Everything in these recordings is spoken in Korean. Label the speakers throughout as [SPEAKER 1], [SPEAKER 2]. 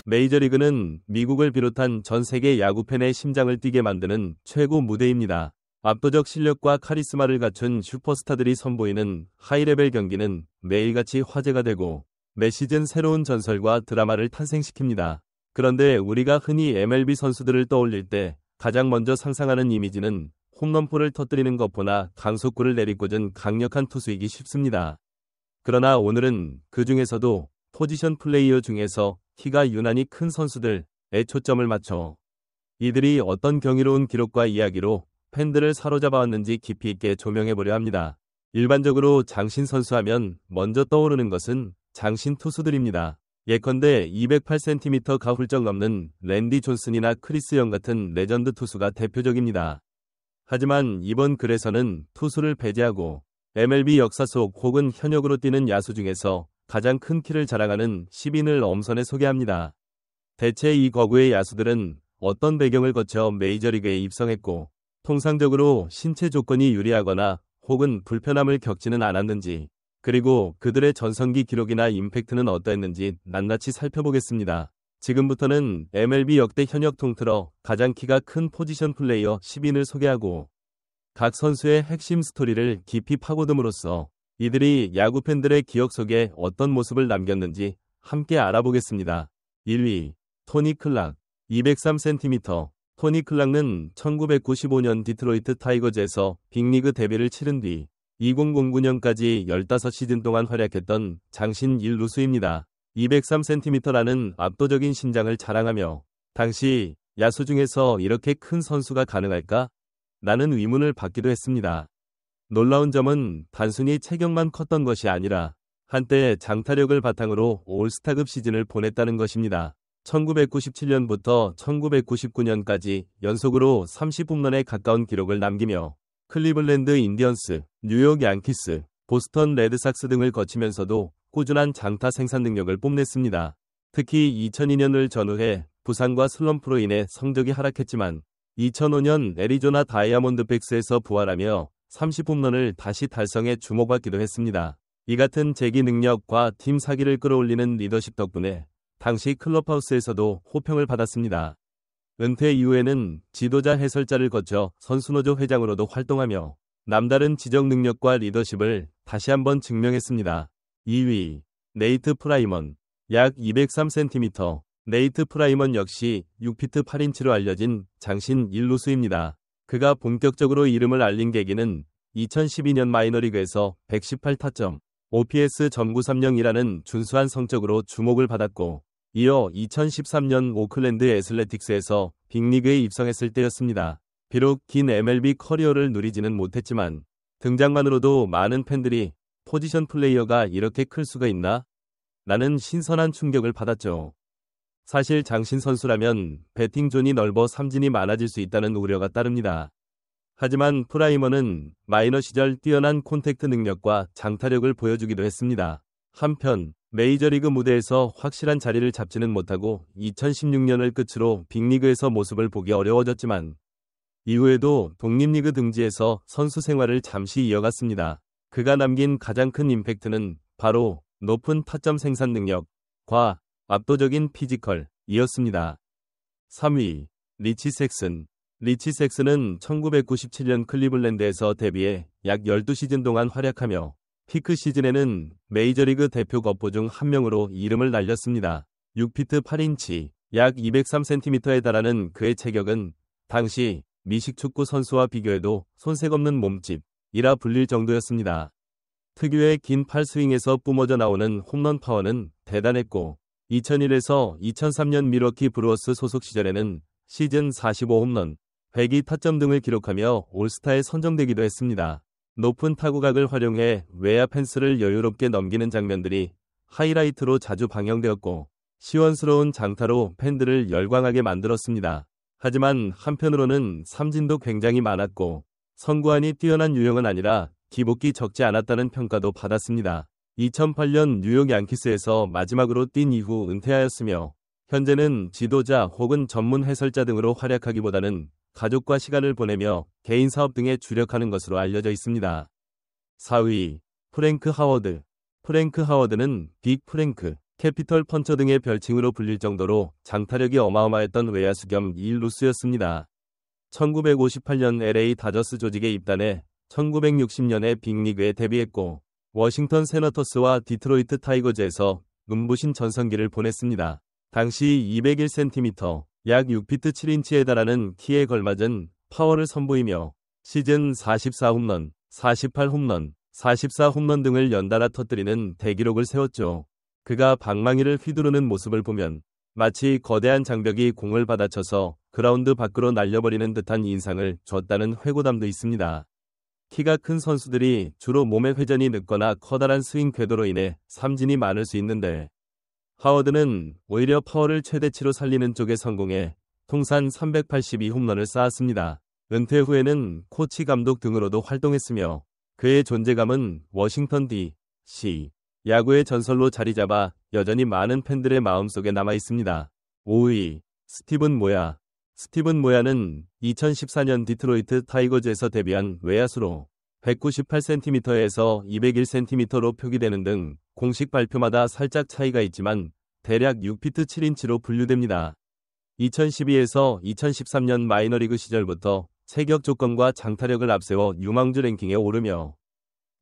[SPEAKER 1] 메이저리그는 미국을 비롯한 전 세계 야구팬의 심장을 뛰게 만드는 최고 무대입니다. 압도적 실력과 카리스마를 갖춘 슈퍼스타들이 선보이는 하이레벨 경기는 매일같이 화제가 되고 매 시즌 새로운 전설과 드라마를 탄생시킵니다. 그런데 우리가 흔히 MLB 선수들을 떠올릴 때 가장 먼저 상상하는 이미지는 홈런포를 터뜨리는 것보다 강속구를 내리꽂은 강력한 투수이기 쉽습니다. 그러나 오늘은 그 중에서도 포지션 플레이어 중에서 키가 유난히 큰 선수들에 초점을 맞춰 이들이 어떤 경이로운 기록과 이야기로 팬들을 사로잡아 왔는지 깊이 있게 조명해보려 합니다. 일반적으로 장신 선수 하면 먼저 떠오르는 것은 장신 투수들입니다. 예컨대 208cm가 훌쩍 넘는 랜디 존슨이나 크리스 영 같은 레전드 투수가 대표적입니다. 하지만 이번 글에서는 투수를 배제하고 MLB 역사 속 혹은 현역으로 뛰는 야수 중에서 가장 큰 키를 자랑하는 10인을 엄선해 소개합니다. 대체 이 거구의 야수들은 어떤 배경을 거쳐 메이저리그에 입성했고 통상적으로 신체 조건이 유리하거나 혹은 불편함을 겪지는 않았는지, 그리고 그들의 전성기 기록이나 임팩트는 어떠했는지 낱낱이 살펴보겠습니다. 지금부터는 MLB 역대 현역 통틀어 가장 키가 큰 포지션 플레이어 10인을 소개하고 각 선수의 핵심 스토리를 깊이 파고듦으로써 이들이 야구 팬들의 기억 속에 어떤 모습을 남겼는지 함께 알아보겠습니다. 1위, 토니 클락, 203cm. 토니 클락은 1995년 디트로이트 타이거즈에서 빅리그 데뷔를 치른 뒤 2009년까지 15시즌 동안 활약했던 장신 1루수입니다. 203cm라는 압도적인 신장을 자랑하며 당시 야수 중에서 이렇게 큰 선수가 가능할까? 라는 의문을 받기도 했습니다. 놀라운 점은 단순히 체격만 컸던 것이 아니라 한때 장타력을 바탕으로 올스타급 시즌을 보냈다는 것입니다. 1997년부터 1999년까지 연속으로 30홈런에 가까운 기록을 남기며 클리블랜드 인디언스, 뉴욕 양키스, 보스턴 레드삭스 등을 거치면서도 꾸준한 장타 생산 능력을 뽐냈습니다. 특히 2002년을 전후해 부상과 슬럼프로 인해 성적이 하락했지만 2005년 애리조나 다이아몬드백스에서 부활하며 30홈런을 다시 달성해 주목받기도 했습니다. 이 같은 재기 능력과 팀 사기를 끌어올리는 리더십 덕분에 당시 클럽하우스에서도 호평을 받았습니다. 은퇴 이후에는 지도자 해설자를 거쳐 선수노조 회장으로도 활동하며 남다른 지적 능력과 리더십을 다시 한번 증명했습니다. 2위, 네이트 프라이먼, 약 203cm. 네이트 프라이먼 역시 6피트 8인치로 알려진 장신 1루수입니다. 그가 본격적으로 이름을 알린 계기는 2012년 마이너리그에서 118타점, OPS .930이라는 준수한 성적으로 주목을 받았고 이어 2013년 오클랜드 애슬레틱스에서 빅리그에 입성했을 때였습니다. 비록 긴 MLB 커리어를 누리지는 못했지만 등장만으로도 많은 팬들이 포지션 플레이어가 이렇게 클 수가 있나? 라는 신선한 충격을 받았죠. 사실 장신 선수라면 배팅 존이 넓어 삼진이 많아질 수 있다는 우려가 따릅니다. 하지만 프라이머는 마이너 시절 뛰어난 콘택트 능력과 장타력을 보여주기도 했습니다. 한편 메이저리그 무대에서 확실한 자리를 잡지는 못하고 2016년을 끝으로 빅리그에서 모습을 보기 어려워졌지만 이후에도 독립리그 등지에서 선수 생활을 잠시 이어갔습니다. 그가 남긴 가장 큰 임팩트는 바로 높은 타점 생산 능력과 압도적인 피지컬이었습니다. 3위, 리치 섹슨. 리치 섹슨은 1997년 클리블랜드에서 데뷔해 약 12시즌 동안 활약하며 피크 시즌에는 메이저리그 대표 거포 중 한 명으로 이름을 날렸습니다. 6피트 8인치, 약 203cm에 달하는 그의 체격은 당시 미식축구 선수와 비교해도 손색 없는 몸집이라 불릴 정도였습니다. 특유의 긴 팔 스윙에서 뿜어져 나오는 홈런 파워는 대단했고 2001에서 2003년 밀워키 브루어스 소속 시절에는 시즌 45홈런, 102타점 등을 기록하며 올스타에 선정되기도 했습니다. 높은 타구각을 활용해 외야 펜스를 여유롭게 넘기는 장면들이 하이라이트로 자주 방영되었고 시원스러운 장타로 팬들을 열광하게 만들었습니다. 하지만 한편으로는 삼진도 굉장히 많았고 선구안이 뛰어난 유형은 아니라 기복이 적지 않았다는 평가도 받았습니다. 2008년 뉴욕 양키스에서 마지막으로 뛴 이후 은퇴하였으며 현재는 지도자 혹은 전문 해설자 등으로 활약하기보다는 가족과 시간을 보내며 개인 사업 등에 주력하는 것으로 알려져 있습니다. 4위, 프랭크 하워드. 프랭크 하워드는 빅 프랭크, 캐피털 펀처 등의 별칭으로 불릴 정도로 장타력이 어마어마했던 외야수 겸 2루수였습니다. 1958년 LA 다저스 조직에 입단해 1960년에 빅리그에 데뷔했고 워싱턴 세너터스와 디트로이트 타이거즈에서 눈부신 전성기를 보냈습니다. 당시 201cm, 약 6피트 7인치에 달하는 키에 걸맞은 파워를 선보이며 시즌 44홈런, 48홈런, 44홈런 등을 연달아 터뜨리는 대기록을 세웠죠. 그가 방망이를 휘두르는 모습을 보면 마치 거대한 장벽이 공을 받아쳐서 그라운드 밖으로 날려버리는 듯한 인상을 줬다는 회고담도 있습니다. 키가 큰 선수들이 주로 몸의 회전이 늦거나 커다란 스윙 궤도로 인해 삼진이 많을 수 있는데 하워드는 오히려 파워를 최대치로 살리는 쪽에 성공해 통산 382홈런을 쌓았습니다. 은퇴 후에는 코치 감독 등으로도 활동했으며 그의 존재감은 워싱턴 D.C. 야구의 전설로 자리잡아 여전히 많은 팬들의 마음속에 남아 있습니다. 5위, 스티븐 모야. 스티븐 모야는 2014년 디트로이트 타이거즈에서 데뷔한 외야수로 198cm에서 201cm로 표기되는 등 공식 발표마다 살짝 차이가 있지만 대략 6피트 7인치로 분류됩니다. 2012에서 2013년 마이너리그 시절부터 체격 조건과 장타력을 앞세워 유망주 랭킹에 오르며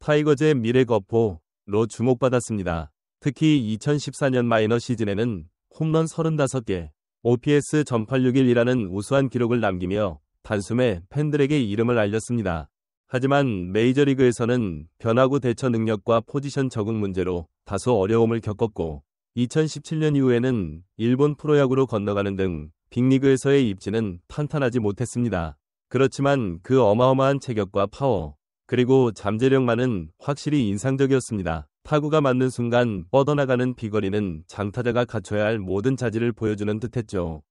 [SPEAKER 1] 타이거즈의 미래 거포로 주목받았습니다. 특히 2014년 마이너 시즌에는 홈런 35개, OPS .861이라는 우수한 기록을 남기며 단숨에 팬들에게 이름을 알렸습니다. 하지만 메이저리그에서는 변화구 대처 능력과 포지션 적응 문제로 다소 어려움을 겪었고 2017년 이후에는 일본 프로야구로 건너가는 등 빅리그에서의 입지는 탄탄하지 못했습니다. 그렇지만 그 어마어마한 체격과 파워, 그리고 잠재력만은 확실히 인상적이었습니다. 타구가 맞는 순간 뻗어나가는 비거리는 장타자가 갖춰야 할 모든 자질을 보여주는 듯했죠.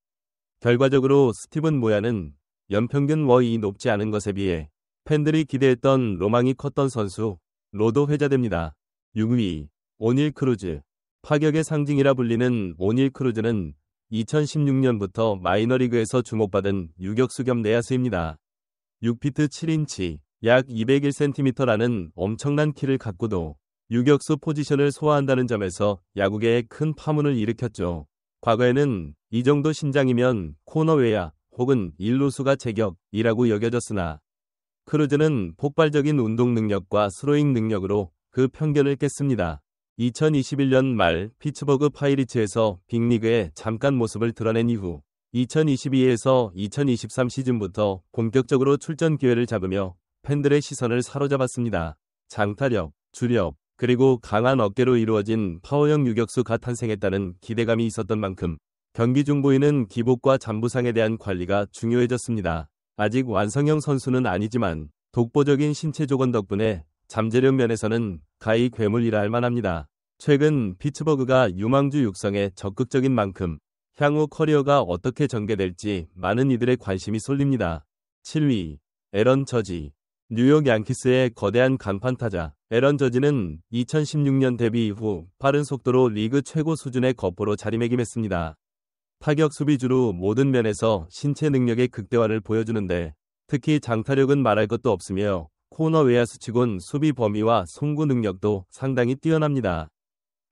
[SPEAKER 1] 결과적으로 스티븐 모야는 연평균 WAR이 높지 않은 것에 비해 팬들이 기대했던 로망이 컸던 선수로도 회자됩니다. 6위, 오닐 크루즈. 파격의 상징이라 불리는 오닐 크루즈는 2016년부터 마이너리그에서 주목받은 유격수 겸 내야수입니다. 6피트 7인치, 약 201cm라는 엄청난 키를 갖고도 유격수 포지션을 소화한다는 점에서 야구계에 큰 파문을 일으켰죠. 과거에는 이 정도 신장이면 코너외야 혹은 일루수가 제격이라고 여겨졌으나 크루즈는 폭발적인 운동 능력과 스로잉 능력으로 그 편견을 깼습니다. 2021년 말 피츠버그 파이리츠에서 빅리그에 잠깐 모습을 드러낸 이후 2022에서 2023 시즌부터 본격적으로 출전 기회를 잡으며 팬들의 시선을 사로잡았습니다. 장타력, 주력, 그리고 강한 어깨로 이루어진 파워형 유격수가 탄생했다는 기대감이 있었던 만큼 경기 중 보이는 기복과 잠부상에 대한 관리가 중요해졌습니다. 아직 완성형 선수는 아니지만 독보적인 신체 조건 덕분에 잠재력 면에서는 가히 괴물이라 할 만합니다. 최근 피츠버그가 유망주 육성에 적극적인 만큼 향후 커리어가 어떻게 전개될지 많은 이들의 관심이 쏠립니다. 7위, 애런 저지. 뉴욕 양키스의 거대한 간판타자 애런 저지는 2016년 데뷔 이후 빠른 속도로 리그 최고 수준의 거포로 자리매김했습니다. 타격 수비주로 모든 면에서 신체 능력의 극대화를 보여주는데 특히 장타력은 말할 것도 없으며 코너 외야수치곤 수비 범위와 송구 능력도 상당히 뛰어납니다.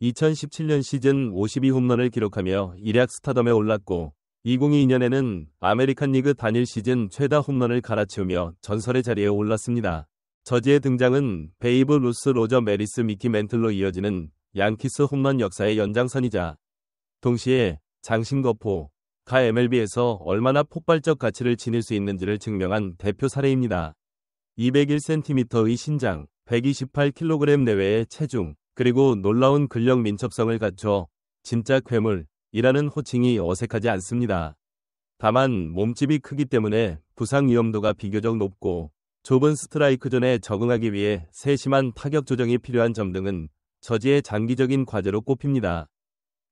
[SPEAKER 1] 2017년 시즌 52홈런을 기록하며 일약 스타덤에 올랐고 2022년에는 아메리칸 리그 단일 시즌 최다 홈런을 갈아치우며 전설의 자리에 올랐습니다. 저지의 등장은 베이브 루스, 로저 메리스, 미키 맨틀로 이어지는 양키스 홈런 역사의 연장선이자 동시에 장신거포가 MLB에서 얼마나 폭발적 가치를 지닐 수 있는지를 증명한 대표 사례입니다. 201cm의 신장, 128kg 내외의 체중, 그리고 놀라운 근력 민첩성을 갖춰 진짜 괴물이라는 호칭이 어색하지 않습니다. 다만 몸집이 크기 때문에 부상 위험도가 비교적 높고 좁은 스트라이크 존에 적응하기 위해 세심한 타격 조정이 필요한 점 등은 저지의 장기적인 과제로 꼽힙니다.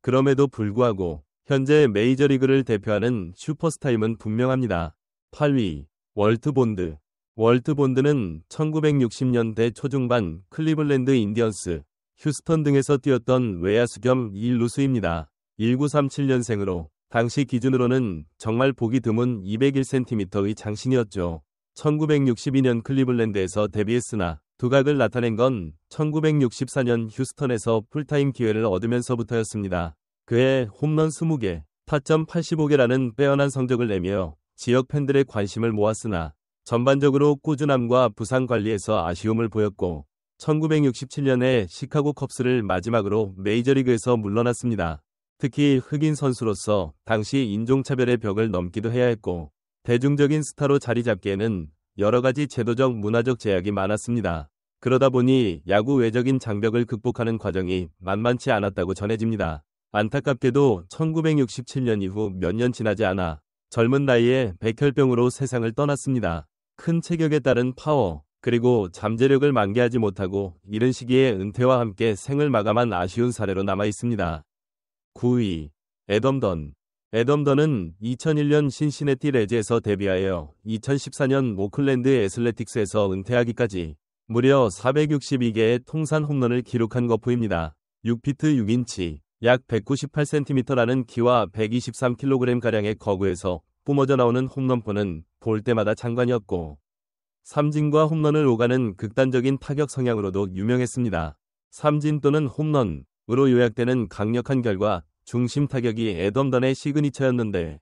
[SPEAKER 1] 그럼에도 불구하고 현재 메이저리그를 대표하는 슈퍼스타임은 분명합니다. 8위, 월트 본드. 월트 본드는 1960년대 초중반 클리블랜드 인디언스, 휴스턴 등에서 뛰었던 외야수 겸 2루수입니다. 1937년생으로 당시 기준으로는 정말 보기 드문 201cm의 장신이었죠. 1962년 클리블랜드에서 데뷔했으나 두각을 나타낸 건 1964년 휴스턴에서 풀타임 기회를 얻으면서부터였습니다. 그해 홈런 20개, 타점 85개라는 빼어난 성적을 내며 지역 팬들의 관심을 모았으나 전반적으로 꾸준함과 부상 관리에서 아쉬움을 보였고 1967년에 시카고 컵스를 마지막으로 메이저리그에서 물러났습니다. 특히 흑인 선수로서 당시 인종차별의 벽을 넘기도 해야 했고 대중적인 스타로 자리 잡기에는 여러 가지 제도적 문화적 제약이 많았습니다. 그러다 보니 야구 외적인 장벽을 극복하는 과정이 만만치 않았다고 전해집니다. 안타깝게도 1967년 이후 몇 년 지나지 않아 젊은 나이에 백혈병으로 세상을 떠났습니다. 큰 체격에 따른 파워, 그리고 잠재력을 만개하지 못하고 이른 시기에 은퇴와 함께 생을 마감한 아쉬운 사례로 남아 있습니다. 9위, 애덤 던. 애덤 던은 2001년 신시내티 레즈에서 데뷔하여 2014년 오클랜드 애슬레틱스에서 은퇴하기까지 무려 462개의 통산 홈런을 기록한 거푸입니다. 6피트 6인치, 약 198cm라는 키와 123kg가량의 거구에서 뿜어져 나오는 홈런포는 볼 때마다 장관이었고 삼진과 홈런을 오가는 극단적인 타격 성향으로도 유명했습니다. 삼진 또는 홈런으로 요약되는 강력한 결과 중심 타격이 애덤 던의 시그니처였는데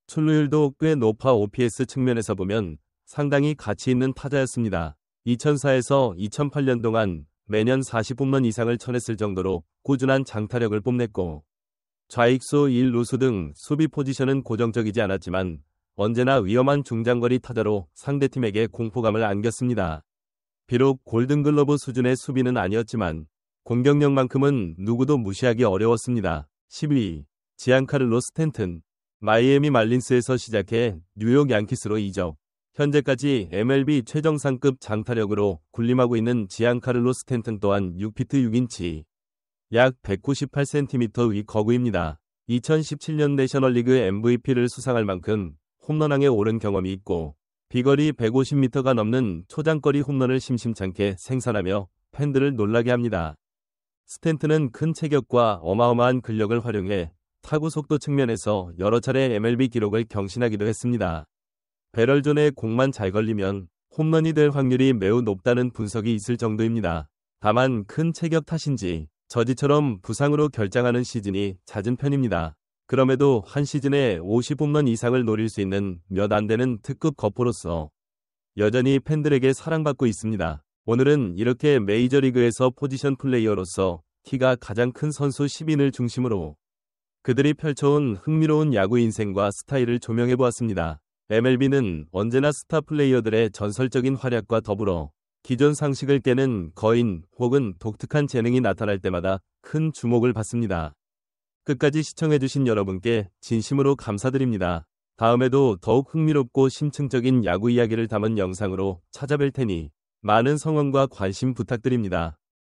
[SPEAKER 1] 출루율도 꽤 높아 OPS 측면에서 보면 상당히 가치 있는 타자였습니다. 2004에서 2008년 동안 매년 40홈런 이상을 쳐냈을 정도로 꾸준한 장타력을 뽐냈고 좌익수 1루수 등 수비 포지션은 고정적이지 않았지만 언제나 위험한 중장거리 타자로 상대팀에게 공포감을 안겼습니다. 비록 골든글러브 수준의 수비는 아니었지만 공격력만큼은 누구도 무시하기 어려웠습니다. 12위, 지안카를로 스탠튼. 마이애미 말린스에서 시작해 뉴욕 양키스로 이적. 현재까지 MLB 최정상급 장타력으로 군림하고 있는 지안카를로 스탠튼 또한 6피트 6인치, 약 198cm의 거구입니다. 2017년 내셔널리그 MVP를 수상할 만큼 홈런왕에 오른 경험이 있고 비거리 150m가 넘는 초장거리 홈런을 심심찮게 생산하며 팬들을 놀라게 합니다. 스탠튼은 큰 체격과 어마어마한 근력을 활용해 타구 속도 측면에서 여러 차례 MLB 기록을 경신하기도 했습니다. 배럴존에 공만 잘 걸리면 홈런이 될 확률이 매우 높다는 분석이 있을 정도입니다. 다만 큰 체격 탓인지 저지처럼 부상으로 결장하는 시즌이 잦은 편입니다. 그럼에도 한 시즌에 50홈런 이상을 노릴 수 있는 몇 안 되는 특급 거포로서 여전히 팬들에게 사랑받고 있습니다. 오늘은 이렇게 메이저리그에서 포지션 플레이어로서 키가 가장 큰 선수 10인을 중심으로 그들이 펼쳐온 흥미로운 야구 인생과 스타일을 조명해보았습니다. MLB는 언제나 스타 플레이어들의 전설적인 활약과 더불어 기존 상식을 깨는 거인 혹은 독특한 재능이 나타날 때마다 큰 주목을 받습니다. 끝까지 시청해주신 여러분께 진심으로 감사드립니다. 다음에도 더욱 흥미롭고 심층적인 야구 이야기를 담은 영상으로 찾아뵐 테니 많은 성원과 관심 부탁드립니다.